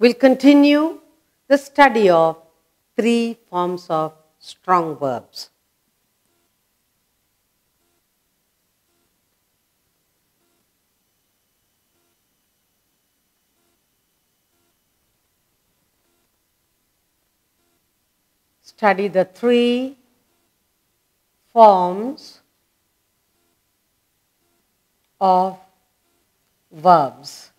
We'll continue the study of 3 forms of strong verbs. Study the 3 forms of verbs.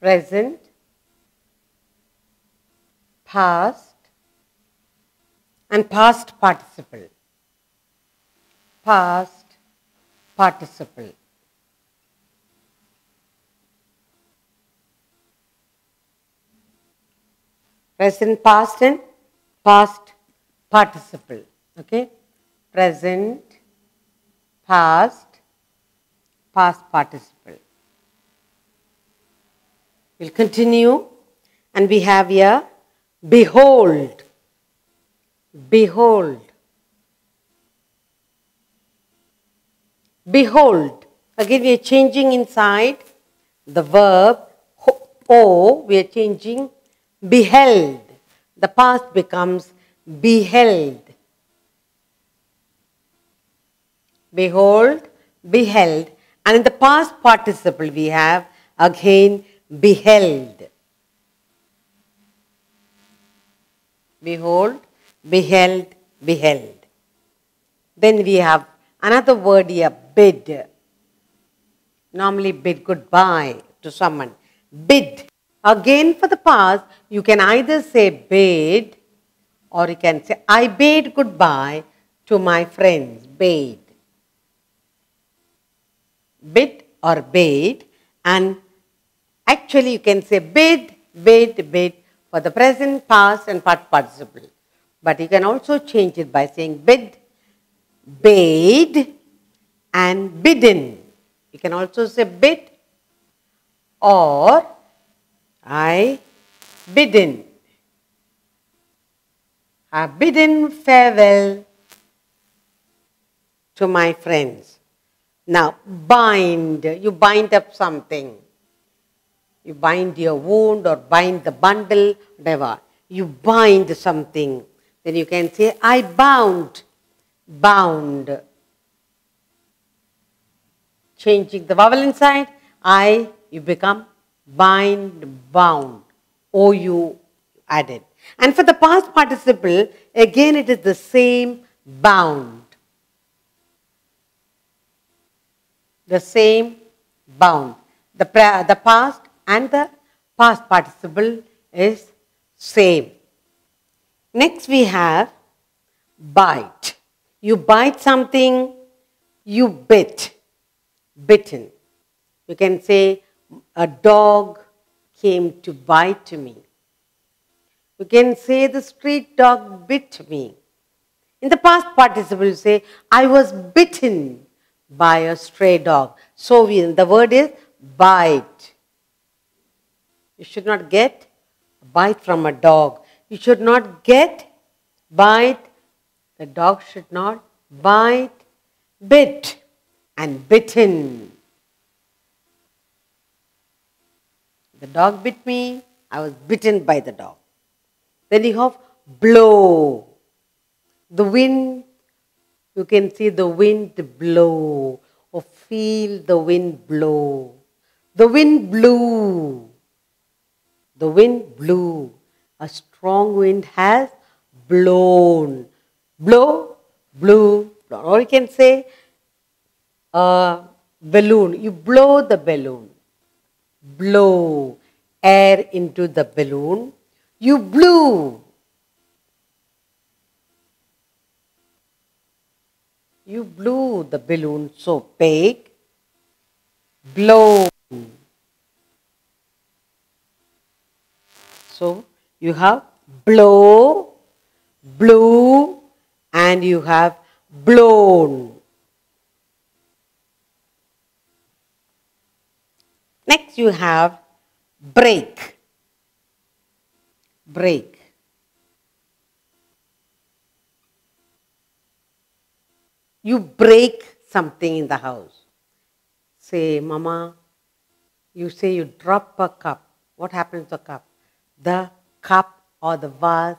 Present, past, and past participle. Past participle. Present, past, and past participle. Okay? Present, past, past participle. We'll continue, and we have here behold. Behold. Behold. Again, we are changing inside the verb O, we are changing beheld. The past becomes beheld. Behold, beheld. And in the past participle, we have again beheld. Behold, beheld, beheld. Then we have another word here, bid. Normally bid goodbye to someone. Bid. Again for the past, you can either say bid or you can say I bade goodbye to my friends. Bade. Bid or bade, and actually you can say bid, bid, bid for the present, past and past participle. But you can also change it by saying bid, bade and bidden. You can also say bid or I bidden. I have bidden farewell to my friends. Now, bind. You bind up something. You bind your wound or bind the bundle, whatever. You bind something. Then you can say, I bound. Bound. Changing the vowel inside, I, you become bind, bound. O-U added. And for the past participle, again it is the same bound. The same bound. The past and the past participle is same. Next we have bite. You bite something, you bit. Bitten. You can say a dog came to bite me. You can say the street dog bit me. In the past participle you say I was bitten by a stray dog. So the word is bite. You should not get a bite from a dog. You should not get bite. The dog should not bite. Bit and bitten. The dog bit me. I was bitten by the dog. Then you have blow. The wind. You can see the wind blow or feel the wind blow. The wind blew. The wind blew. A strong wind has blown. Blow, blew, blown. Or you can say a balloon. You blow the balloon. Blow air into the balloon. You blew. You blew the balloon so big. Blown. So you have blow, blew, and you have blown. Next you have break. Break. You break something in the house. Say, Mama, you say you drop a cup. What happens to the cup? The cup or the vase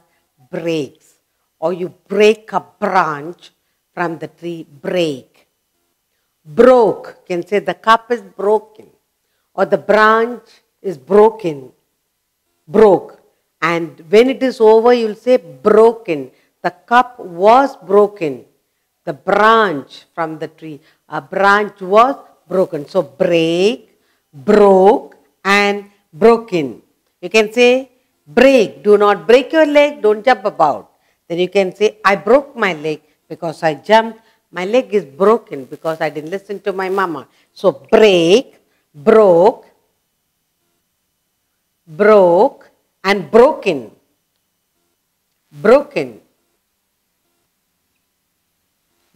breaks. Or you break a branch from the tree, break. Broke, you can say the cup is broken. Or the branch is broken. Broke. And when it is over, you will say broken. The cup was broken. The branch from the tree, a branch was broken. So break, broke, and broken. You can say break, do not break your leg, don't jump about. Then you can say I broke my leg because I jumped. My leg is broken because I didn't listen to my mama. So break, broke, broke, and broken. Broken.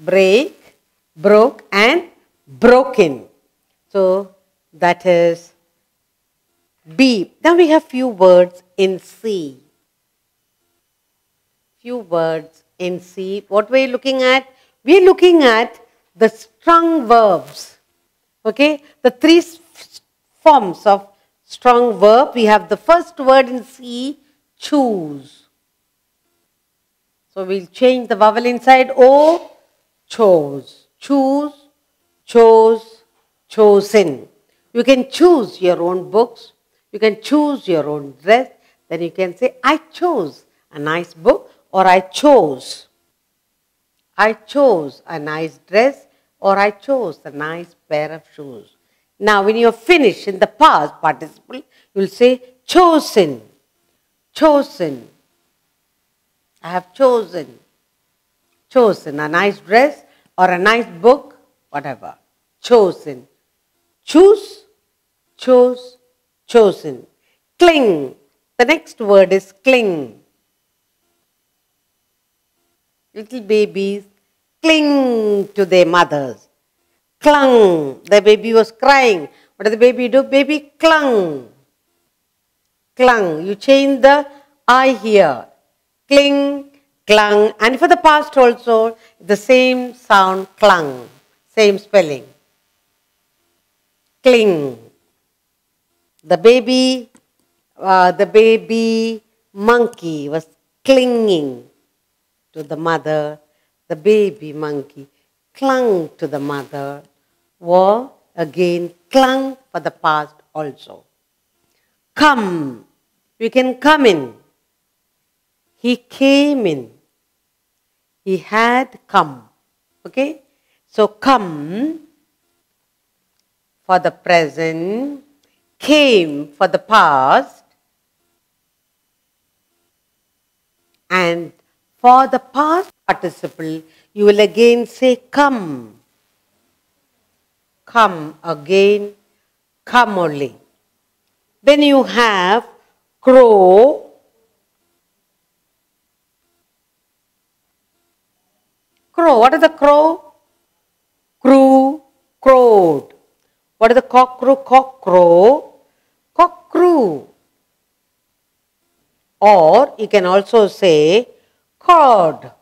Break, broke, and broken. So that is B. Now we have few words in C. Few words in C. What we are looking at? We are looking at the strong verbs. Okay? The three forms of strong verb. We have the first word in C, choose. So we'll change the vowel inside O. Chose, choose, chose, chosen. You can choose your own books. You can choose your own dress. Then you can say, I chose a nice book, or I chose a nice dress, or I chose a nice pair of shoes. Now, when you finish in the past participle, you will say, chosen, chosen. I have chosen. Chosen a nice dress or a nice book, whatever. Chosen. Choose, chose, chosen. Cling. The next word is cling. Little babies cling to their mothers. Clung. The baby was crying. What did the baby do? Baby clung. Clung. You change the I here. Cling, clung, and for the past also, the same sound, clung, same spelling. Cling. The baby monkey was clinging to the mother. The baby monkey clung to the mother, or again clung for the past also. Come. You can come in. He came in. He had come. Okay? So come for the present, came for the past, and for the past participle, you will again say come. Come again, come only. Then you have crow. Crow. What is the crow? Crew, crowed. What is the cock crew? Cock crow, cock crew. Or you can also say cawed.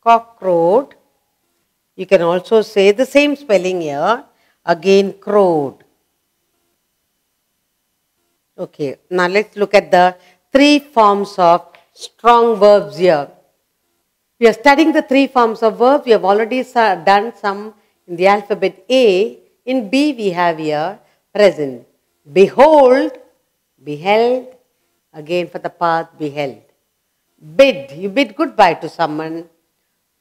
Cock crowed. You can also say the same spelling here. Again crowed. Okay, now let's look at the three forms of strong verbs here. We are studying the three forms of verbs. We have already done some in the alphabet A. In B we have here present. Behold, beheld. Again for the past, beheld. Bid, you bid goodbye to someone.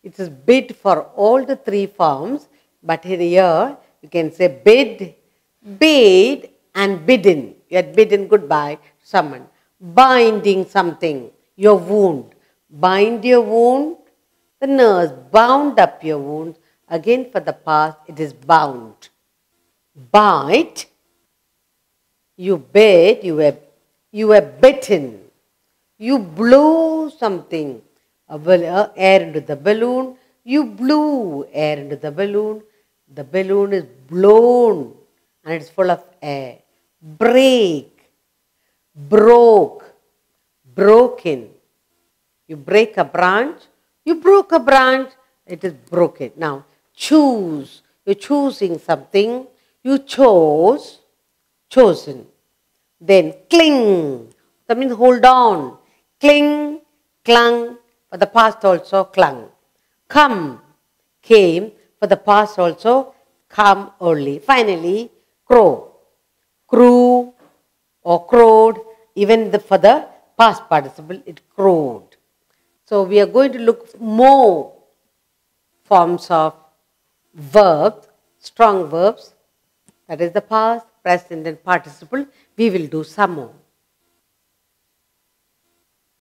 It is bid for all the three forms. But here you can say bid, bade, and bidden. You had bidden goodbye to someone. Binding something, your wound. Bind your wound. The nurse bound up your wound. Again for the past, it is bound. Bite, you bade, you were You were bitten. You blew something, air into the balloon. You blew air into the balloon. The balloon is blown and it's full of air. Break, broke, broken. You break a branch. You broke a branch. It is broken. Now, choose. You're choosing something. You chose, chosen. Then cling. That means hold on. Cling, clung. For the past also clung. Come, came. For the past also come only. Finally, crow. Crew or crowed. Even for the past participle, it crowed. So we are going to look more forms of verbs, strong verbs. That is the past, present and participle. We will do some more.